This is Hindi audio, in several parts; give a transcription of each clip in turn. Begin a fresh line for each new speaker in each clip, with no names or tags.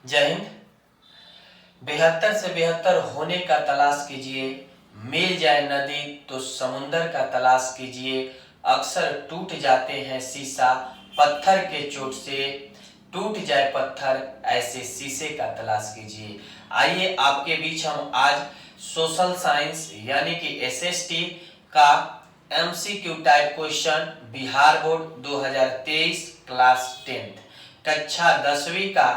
जय हिंद। 72 से 72 होने का तलाश कीजिए, मिल जाए नदी तो समुंदर का तलाश कीजिए। अक्सर टूट जाते हैं शीशा, पत्थर के चोट से टूट जाए पत्थर, ऐसे शीशे का तलाश कीजिए। आइए आपके बीच हम आज सोशल साइंस यानी कि एसएसटी का MCQ type question Bihar board 2023 class 10 कक्षा 10वीं का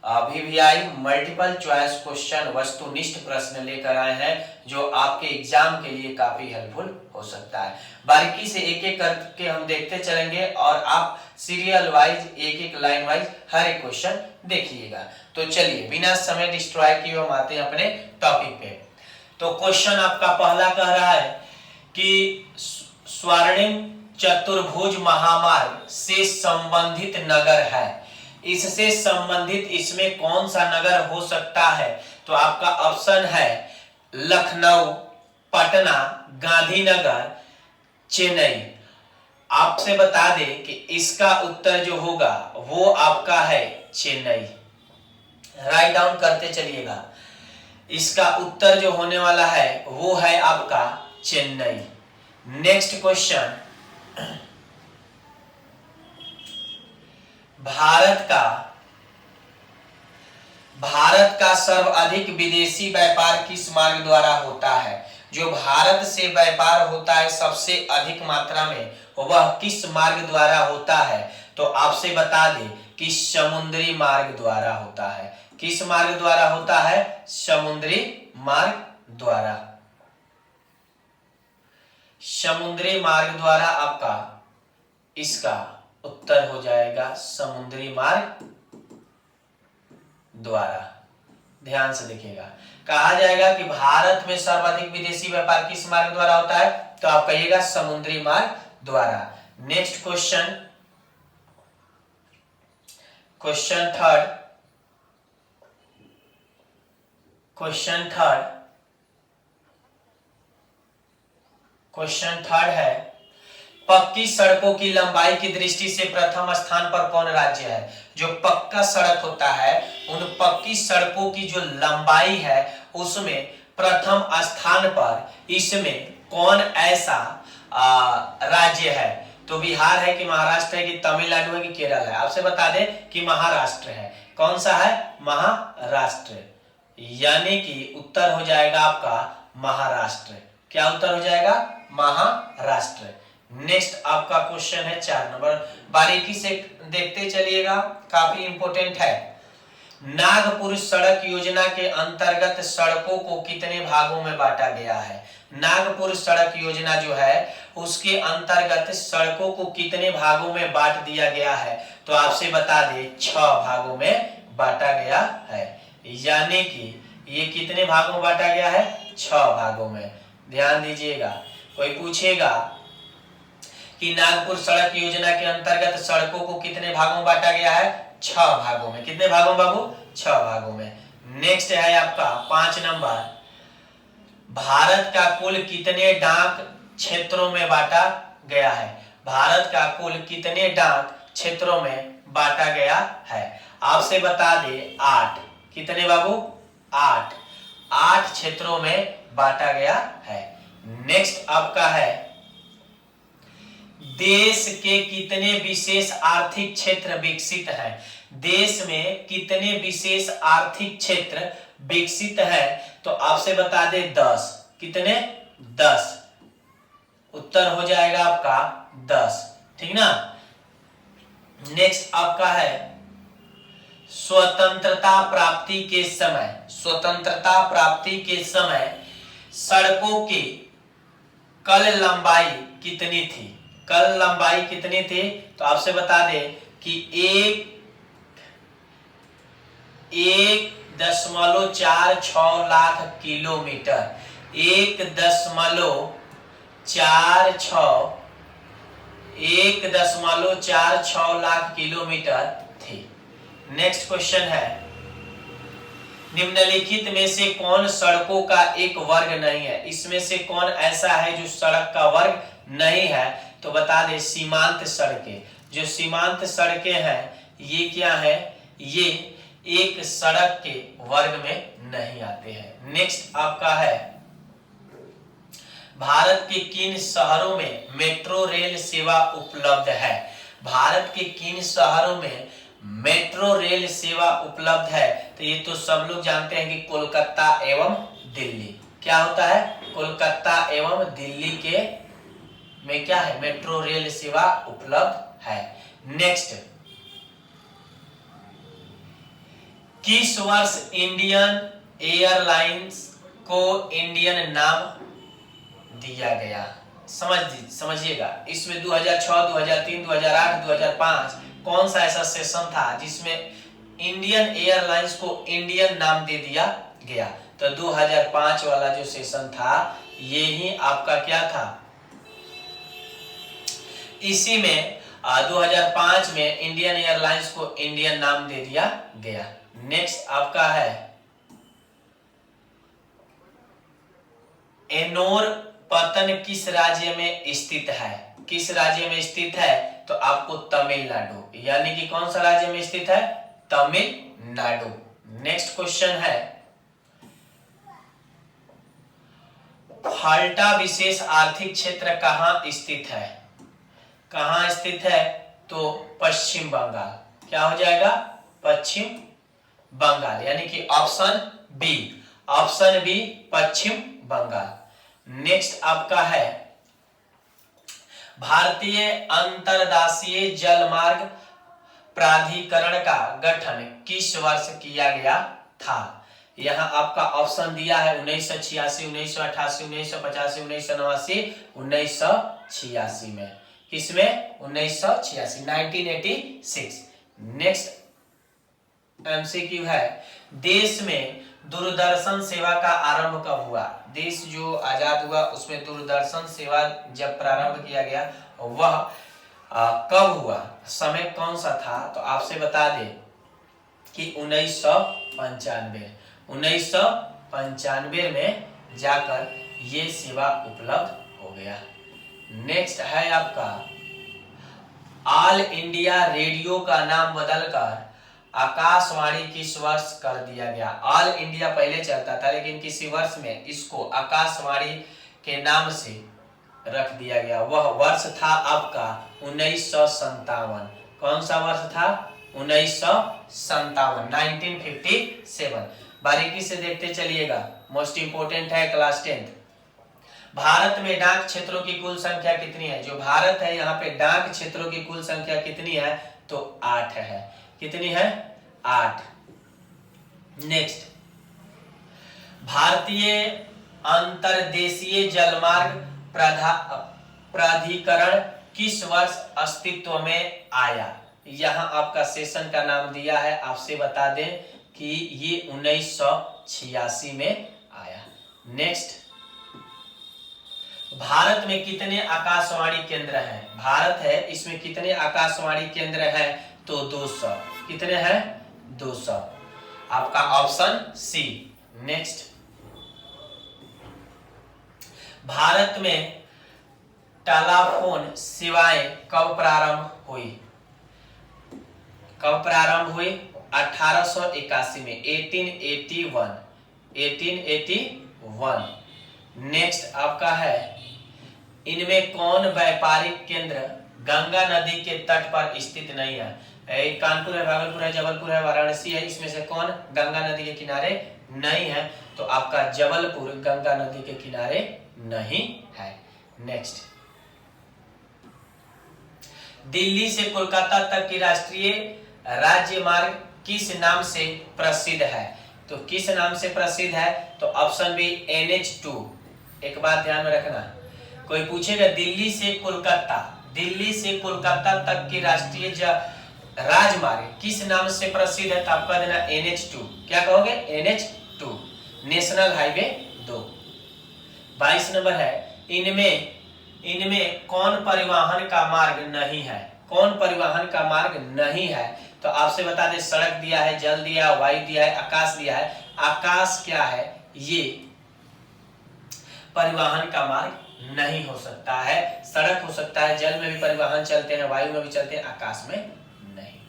वीवीआई मल्टीपल चॉइस क्वेश्चन वस्तुनिष्ठ प्रश्न लेकर आए हैं, जो आपके एग्जाम के लिए काफी हेल्पफुल हो सकता है। बारीकी से एक एक करके हम देखते चलेंगे और आप सीरियल वाइज एक एक लाइन वाइज हर एक क्वेश्चन देखिएगा। तो चलिए बिना समय डिस्ट्रॉय किए हम आते हैं अपने टॉपिक पे। तो क्वेश्चन आपका पहला कह रहा है कि स्वर्णिम चतुर्भुज महामार्ग से संबंधित नगर है, इससे संबंधित इसमें कौन सा नगर हो सकता है? तो आपका ऑप्शन है लखनऊ, पटना, गांधीनगर, चेन्नई। आपसे बता दें कि इसका उत्तर जो होगा वो आपका है चेन्नई। राइट डाउन करते चलिएगा। इसका उत्तर जो होने वाला है वो है आपका चेन्नई। नेक्स्ट क्वेश्चन, भारत का सर्वाधिक विदेशी व्यापार किस मार्ग द्वारा होता है? जो भारत से व्यापार होता है सबसे अधिक मात्रा में, वह किस मार्ग द्वारा होता है? तो आपसे बता दें कि समुद्री मार्ग द्वारा होता है। किस मार्ग द्वारा होता है? समुद्री मार्ग द्वारा। समुद्री मार्ग द्वारा आपका इसका उत्तर हो जाएगा समुद्री मार्ग द्वारा। ध्यान से देखिएगा, कहा जाएगा कि भारत में सर्वाधिक विदेशी व्यापार किस मार्ग द्वारा होता है? तो आप कहिएगा समुद्री मार्ग द्वारा। नेक्स्ट क्वेश्चन, क्वेश्चन थर्ड है, पक्की सड़कों की लंबाई की दृष्टि से प्रथम स्थान पर कौन राज्य है? जो पक्का सड़क होता है उन पक्की सड़कों की जो लंबाई है उसमें प्रथम स्थान पर इसमें कौन ऐसा राज्य है? तो बिहार है कि महाराष्ट्र है कि तमिलनाडु है कि केरल है? आपसे बता दें कि महाराष्ट्र है। कौन सा है? महाराष्ट्र। यानी कि उत्तर हो जाएगा आपका महाराष्ट्र। क्या उत्तर हो जाएगा? महाराष्ट्र। नेक्स्ट आपका क्वेश्चन है 4 नंबर, बारीकी से देखते चलिएगा, काफी इंपॉर्टेंट है। नागपुर सड़क योजना के अंतर्गत सड़कों को कितने भागों में बांटा गया है? नागपुर सड़क योजना जो है उसके अंतर्गत सड़कों को कितने भागों में बांट दिया गया है? तो आपसे बता दें 6 भागों में बांटा गया है। यानी कि ये कितने भागों में बांटा गया है? 6 भागों में। ध्यान दीजिएगा, कोई पूछेगा कि नागपुर सड़क योजना के अंतर्गत सड़कों को कितने भागों में बांटा गया है? 6 भागों में। कितने भागों में बाबू? 6 भागों में। नेक्स्ट है आपका 5 नंबर, भारत का कुल कितने डाक क्षेत्रों में बांटा गया है? भारत का कुल कितने डाक क्षेत्रों में बांटा गया है? आपसे बता दे 8। कितने बाबू? 8 क्षेत्रों में बांटा गया है। नेक्स्ट आपका है, देश के कितने विशेष आर्थिक क्षेत्र विकसित हैं? देश में कितने विशेष आर्थिक क्षेत्र विकसित है? तो आपसे बता दे 10। कितने? 10। उत्तर हो जाएगा आपका 10। ठीक ना। नेक्स्ट आपका है स्वतंत्रता प्राप्ति के समय सड़कों की कल लंबाई कितनी थी? कल लंबाई कितनी थी? तो आपसे बता दें कि 1.46 लाख किलोमीटर। 1.46 लाख किलोमीटर थी। नेक्स्ट क्वेश्चन है, निम्नलिखित में से कौन सड़कों का एक वर्ग नहीं है? इसमें से कौन ऐसा है जो सड़क का वर्ग नहीं है? तो बता दे सीमांत सड़कें। जो सीमांत सड़कें हैं ये क्या है? ये एक सड़क के वर्ग में नहीं आते हैं। नेक्स्ट आपका है, भारत के किन शहरों में मेट्रो रेल सेवा उपलब्ध है? भारत के किन शहरों में मेट्रो रेल सेवा उपलब्ध है? तो ये तो सब लोग जानते हैं कि कोलकाता एवं दिल्ली। क्या होता है? कोलकाता एवं दिल्ली के में क्या है? मेट्रो रेल सेवा उपलब्ध है। नेक्स्ट, किस वर्ष इंडियन एयरलाइंस को इंडियन नाम दिया गया? समझिएगा, इसमें 2006, 2003, 2008, 2005 कौन सा ऐसा सेशन था जिसमें इंडियन एयरलाइंस को इंडियन नाम दे दिया गया? तो 2005 वाला जो सेशन था ये ही आपका क्या था? इसी में 2005 में इंडियन एयरलाइंस को इंडियन नाम दे दिया गया। नेक्स्ट आपका है, एनोर पतन किस राज्य में स्थित है? किस राज्य में स्थित है? तो आपको तमिलनाडु, यानी कि कौन सा राज्य में स्थित है? तमिलनाडु। नेक्स्ट क्वेश्चन है, फाल्टा विशेष आर्थिक क्षेत्र कहां स्थित है? कहां स्थित है? तो पश्चिम बंगाल। क्या हो जाएगा? पश्चिम बंगाल, यानी कि ऑप्शन बी, ऑप्शन बी पश्चिम बंगाल। नेक्स्ट आपका है, भारतीय अंतरराष्ट्रीय जलमार्ग प्राधिकरण का गठन किस वर्ष किया गया था? यहां आपका ऑप्शन दिया है 1986, 1988, 1985, 1989, 1986 में। किसमें? 1986, 1986। नेक्स्ट एमसीक्यू है, देश में दूरदर्शन सेवा का आरंभ कब हुआ? देश जो आजाद हुआ उसमें दूरदर्शन सेवा जब प्रारंभ किया गया वह कब हुआ? समय कौन सा था? तो आपसे बता दे कि 1995 में जाकर ये सेवा उपलब्ध हो गया। नेक्स्ट है आपका, ऑल इंडिया रेडियो का नाम बदलकर आकाशवाणी किस वर्ष कर दिया गया? ऑल इंडिया पहले चलता था लेकिन किसी वर्ष में इसको आकाशवाणी के नाम से रख दिया गया। वह वर्ष था आपका 1957। कौन सा वर्ष था? 1957, 1957। बारीकी से देखते चलिएगा, मोस्ट इंपोर्टेंट है क्लास 10। भारत में डाक क्षेत्रों की कुल संख्या कितनी है? जो भारत है यहाँ पे डाक क्षेत्रों की कुल संख्या कितनी है? तो 8 है। कितनी है? 8। नेक्स्ट, भारतीय अंतर्देशीय जलमार्ग प्राधिकरण किस वर्ष अस्तित्व में आया? यहां आपका सेशन का नाम दिया है, आपसे बता दें कि ये 1986 में आया। नेक्स्ट, भारत में कितने आकाशवाणी केंद्र हैं? भारत है, इसमें कितने आकाशवाणी केंद्र हैं? तो 200। कितने हैं? 200। आपका ऑप्शन सी। नेक्स्ट, भारत में टेलीफोन सेवाएं कब प्रारंभ हुई? कब प्रारंभ हुई? 1881 में, 1881। नेक्स्ट आपका है, इनमें कौन व्यापारिक केंद्र गंगा नदी के तट पर स्थित नहीं है? कानपुर है, भागलपुर है, जबलपुर है, वाराणसी है, इसमें से कौन गंगा नदी के किनारे नहीं है? तो आपका जबलपुर गंगा नदी के किनारे नहीं है। नेक्स्ट, दिल्ली से कोलकाता तक की राष्ट्रीय राज्य मार्ग किस नाम से प्रसिद्ध है? तो किस नाम से प्रसिद्ध है? तो ऑप्शन बी NH2। एक बात ध्यान में रखना, कोई पूछेगा दिल्ली से कोलकाता तक की राष्ट्रीय राजमार्ग किस नाम से प्रसिद्ध है? तो आपका देना NH2। क्या कहोगे? NH2, national highway 2। 22 नंबर है, इनमें कौन परिवहन का मार्ग नहीं है? कौन परिवहन का मार्ग नहीं है? तो आपसे बता दें, सड़क दिया है, जल दिया है, वायु दिया है, आकाश दिया है। आकाश क्या है? ये परिवहन का मार्ग नहीं हो सकता है। सड़क हो सकता है, जल में भी परिवहन चलते हैं, वायु में भी चलते हैं, आकाश में नहीं।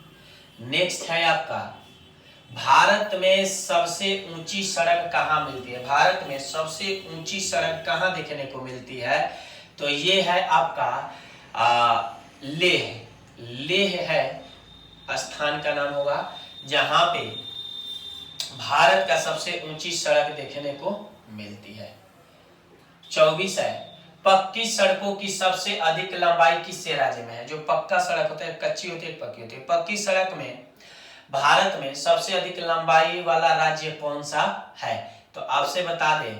नेक्स्ट है आपका, भारत में सबसे ऊंची सड़क कहाँ मिलती है? भारत में सबसे ऊंची सड़क कहाँ देखने को मिलती है? तो ये है आपका लेह। लेह है स्थान का नाम होगा जहां पे भारत का सबसे ऊंची सड़क देखने को मिलती है। 24 है, पक्की सड़कों की सबसे अधिक लंबाई किस राज्य में है? जो पक्का सड़क होता है, कच्ची होती है, पक्की होती है। पक्की सड़क में भारत में सबसे अधिक लंबाई वाला राज्य कौन सा है? तो आपसे बता दें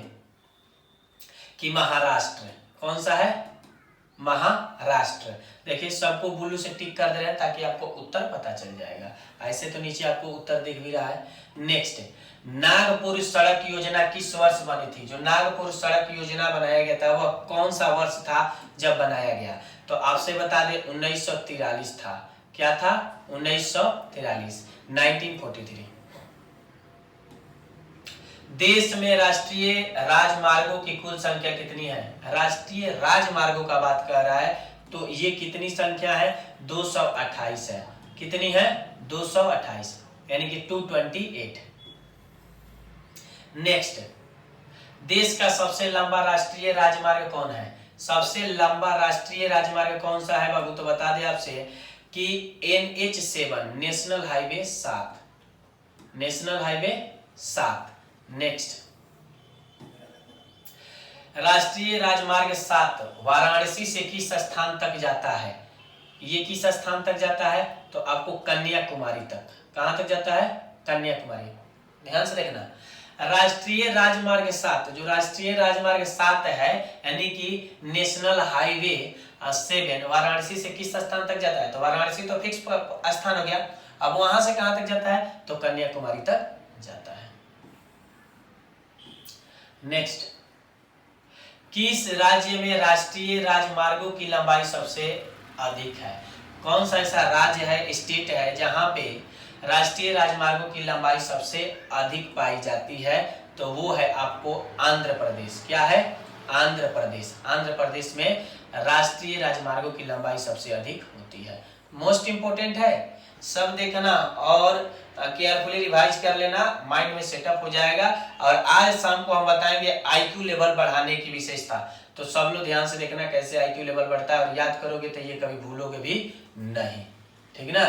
कि महाराष्ट्र। कौन सा है? महाराष्ट्र। देखिए सबको ब्लू से टिक कर दे रहे हैं ताकि आपको उत्तर पता चल जाएगा। ऐसे तो नीचे आपको उत्तर दिख भी रहा है। नेक्स्ट, नागपुर सड़क योजना किस वर्ष बनी थी? जो नागपुर सड़क योजना बनाया गया था वह कौन सा वर्ष था जब बनाया गया? तो आपसे बता दें 1943 था। क्या था? 1943, 1943। देश में राष्ट्रीय राजमार्गों की कुल संख्या कितनी है? राष्ट्रीय राजमार्गों का बात कर रहा है तो ये कितनी संख्या है? 228 है। कितनी है? 228, यानी कि 228। नेक्स्ट, देश का सबसे लंबा राष्ट्रीय राजमार्ग कौन है? सबसे लंबा राष्ट्रीय राजमार्ग कौन सा है बाबू? तो बता दें आपसे कि NH7, national highway 7, national highway 7। Next, राष्ट्रीय राजमार्ग 7 वाराणसी से किस स्थान तक जाता है? ये किस स्थान तक जाता है? तो आपको कन्याकुमारी तक। कहां तक जाता है? कन्याकुमारी। ध्यान से देखना, राष्ट्रीय राजमार्ग 7, जो राष्ट्रीय राजमार्ग 7 है यानी कि नेशनल हाईवे 7 वाराणसी से किस स्थान तक जाता है? तो वाराणसी तो फिक्स स्थान हो गया। अब वहां से कहां तक जाता है? तो कन्याकुमारी तक जाता है। नेक्स्ट, किस राज्य में राष्ट्रीय राजमार्गों की लंबाई सबसे अधिक है? कौन सा ऐसा राज्य है, स्टेट है जहां पे राष्ट्रीय राजमार्गों की लंबाई सबसे अधिक पाई जाती है? तो वो है आपको आंध्र प्रदेश। क्या है? आंध्र प्रदेश। आंध्र प्रदेश में राष्ट्रीय राजमार्गों की लंबाई सबसे अधिक होती है। मोस्ट इंपोर्टेंट है, सब देखना और केयरफुली रिवाइज कर लेना, माइंड में सेटअप हो जाएगा। और आज शाम को हम बताएंगे IQ लेवल बढ़ाने की विशेषता। तो सब लोग ध्यान से देखना कैसे IQ लेवल बढ़ता है, और याद करोगे तो ये कभी भूलोगे भी नहीं। ठीक ना?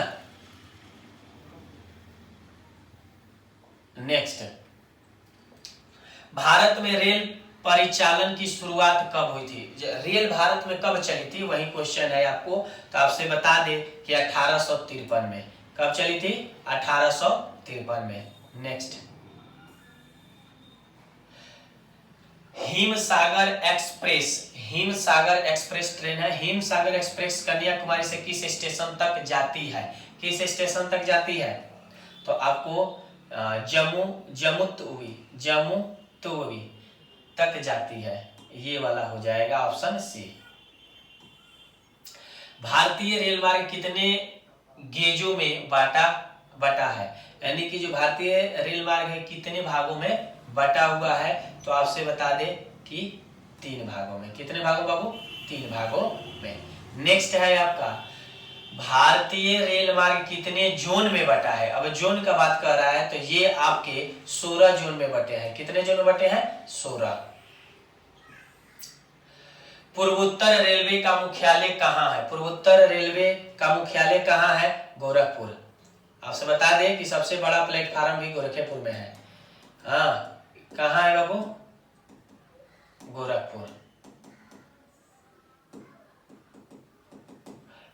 नेक्स्ट, भारत में रेल परिचालन की शुरुआत कब हुई थी? रेल भारत में कब चली थी, वही क्वेश्चन है आपको। तो आपसे बता दे कि 1853 में। कब चली थी? 1853 में। Next, Himsagar express. Himsagar express train है। हिमसागर एक्सप्रेस कन्याकुमारी से किस स्टेशन तक जाती है? किस स्टेशन तक जाती है? तो आपको जम्मू तक जाती है। ये वाला हो जाएगा ऑप्शन सी। भारतीय रेल मार्ग कितने गेजों में बटा है? यानी कि जो भारतीय रेल मार्ग है कितने भागों में बटा हुआ है? तो आपसे बता दें कि 3 भागों में। कितने भागों बाबू? 3 भागों में। नेक्स्ट है आपका, भारतीय रेल मार्ग कितने जोन में बटा है? अब जोन का बात कर रहा है तो ये आपके 16 जोन में बटे हैं। कितने जोन में बटे हैं? 16। पूर्वोत्तर रेलवे का मुख्यालय कहाँ है? पूर्वोत्तर रेलवे का मुख्यालय कहाँ है? गोरखपुर। आपसे बता दें कि सबसे बड़ा प्लेटफार्म भी गोरखपुर में है। हाँ, कहाँ है बाबू? गोरखपुर।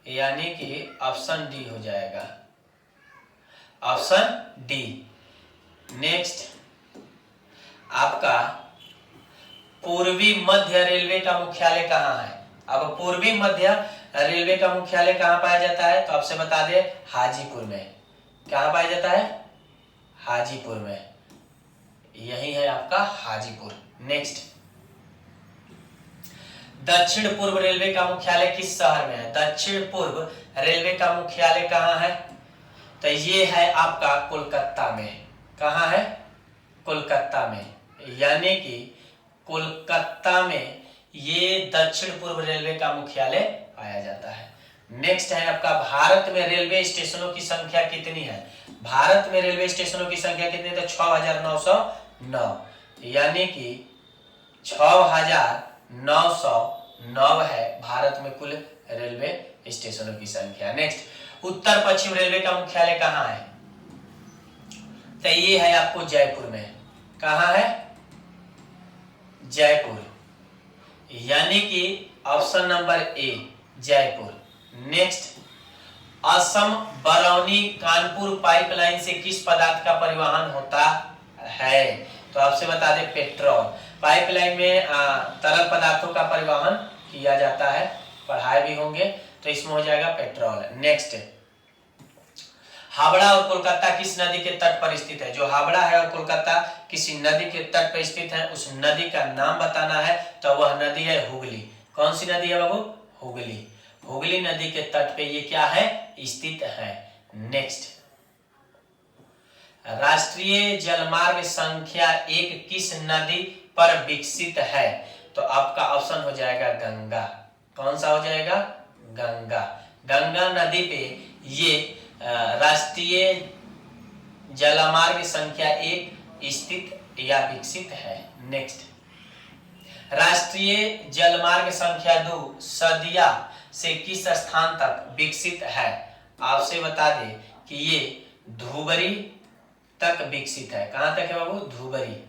यानी कि ऑप्शन डी हो जाएगा, ऑप्शन डी। नेक्स्ट, आपका पूर्वी मध्य रेलवे का मुख्यालय कहाँ है? अब पूर्वी मध्य रेलवे का मुख्यालय कहाँ पाया जाता है? तो आपसे बता दें हाजीपुर में। कहाँ पाया जाता है? हाजीपुर में। यही है आपका हाजीपुर। नेक्स्ट, दक्षिण पूर्व रेलवे का मुख्यालय किस शहर में है? दक्षिण पूर्व रेलवे का मुख्यालय कहाँ है? तो ये है आपका कोलकाता में। कहाँ है? कोलकाता में। यानी कि कोलकाता में ये दक्षिण पूर्व रेलवे का मुख्यालय पाया जाता है। नेक्स्ट है आपका भारत में रेलवे स्टेशनों की संख्या कितनी है। भारत में रेलवे स्टेशनों की संख्या कितनी है, तो 6909, यानी कि 6909 है भारत में कुल रेलवे स्टेशनों की संख्या। नेक्स्ट, उत्तर पश्चिम रेलवे का मुख्यालय कहाँ है, तो ये है आपको जयपुर में। कहाँ है, जयपुर, यानी कि option number A Jaipur. Next, Assam Barauni Kanpur pipeline से किस पदार्थ का परिवहन होता है, तो आपसे बता दें पेट्रोल। पाइपलाइन में तरल पदार्थों का परिवहन किया जाता है, पढ़ाए भी होंगे, तो इसमें हो जाएगा पेट्रोल। नेक्स्ट, हावड़ा और कोलकाता किस नदी के तट पर स्थित है। जो हावड़ा है और कोलकाता किसी नदी के तट पर स्थित है, उस नदी का नाम बताना है, तो वह नदी है हुगली। कौन सी नदी है बाबू, हुगली। हुगली नदी के तट पे ये क्या है, स्थित है। नेक्स्ट, राष्ट्रीय जलमार्ग संख्या 1 किस नदी पर विकसित है, तो आपका ऑप्शन हो जाएगा गंगा। कौन सा हो जाएगा, गंगा। गंगा नदी पे ये राष्ट्रीय जलमार्ग संख्या 1 स्थित या विकसित है। नेक्स्ट, राष्ट्रीय जलमार्ग संख्या 2 सदिया से किस स्थान तक विकसित है, आपसे बता दें कि ये धुबरी तक विकसित है। कहां तक है बाबू, धुबरी।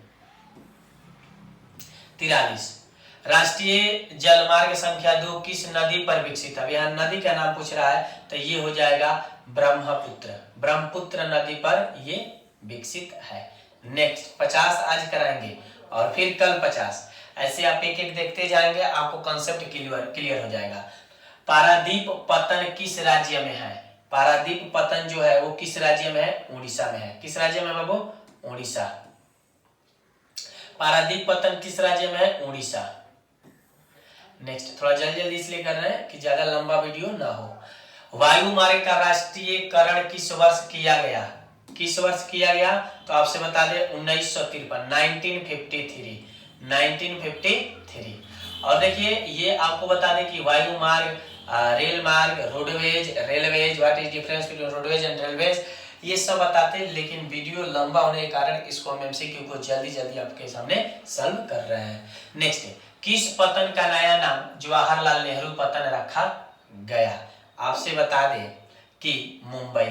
43, राष्ट्रीय जलमार्ग संख्या 2 किस नदी पर विकसित है। यहाँ नदी का नाम पूछ रहा है, तो ये हो जाएगा ब्रह्मपुत्र। ब्रह्मपुत्र नदी पर ये विकसित है। नेक्स्ट, 50 आज कराएंगे और फिर कल 50। ऐसे आप एक एक देखते जाएंगे, आपको कॉन्सेप्ट क्लियर हो जाएगा। पारादीप पतन किस राज्य में है। पारादीप पतन जो है वो किस राज्य में है, उड़ीसा में है। किस राज्य में बाबू, उड़ीसा। पारादीप पतन किस राज्य में है, उड़ीसा। नेक्स्ट, थोड़ा जल्दी जल्दी इसलिए कर रहे हैं कि ज्यादा लंबा वीडियो ना हो। वायु मार्ग का राष्ट्रीयकरण किस वर्ष किया गया, किस वर्ष किया गया, तो आपसे बता दें 1953 1953। और देखिए ये आपको बता दें कि वायु मार्ग, रेल मार्ग, roadways, railways, what is difference between roadways and railways, ये सब बताते हैं, लेकिन वीडियो लंबा होने के कारण इसको हम एमसीक्यू को जल्दी जल्दी आपके सामने सॉल्व कर रहे हैं। नेक्स्ट, किस पतन का नया नाम जवाहरलाल नेहरू पतन रखा गया, आपसे बता दें कि मुंबई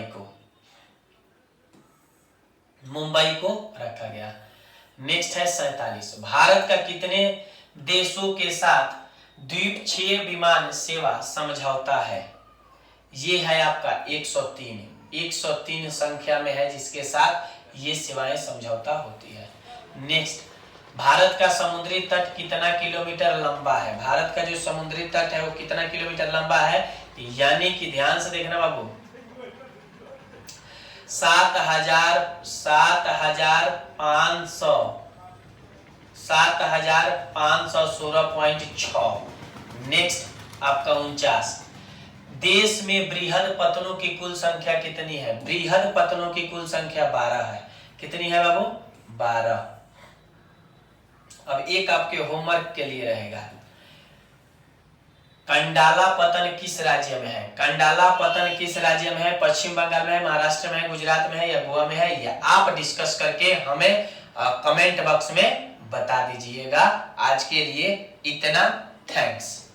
को रखा गया। नेक्स्ट है 47, भारत का कितने देशों के साथ द्वीपक्षीय विमान सेवा समझौता है, ये है आपका 103 संख्या में है जिसके साथ ये सेवाएं समझौता होती है। नेक्स्ट, भारत का समुद्री तट कितना किलोमीटर लंबा है। भारत का जो समुद्री तट है वो कितना किलोमीटर लंबा है, यानी कि ध्यान से देखना बाबू, 7516.6। नेक्स्ट आपका 49, देश में बृहद पत्तनों की कुल संख्या कितनी है। बृहद पत्तनों की कुल संख्या 12 है। कितनी है बाबू, 12। अब एक आपके होमवर्क के लिए रहेगा, कंडाला पतन किस राज्य में है। कंडाला पतन किस राज्य में है, पश्चिम बंगाल में है, महाराष्ट्र में है, गुजरात में है या गोवा में है, या आप डिस्कस करके हमें कमेंट बॉक्स में बता दीजिएगा। आज के लिए इतना, थैंक्स।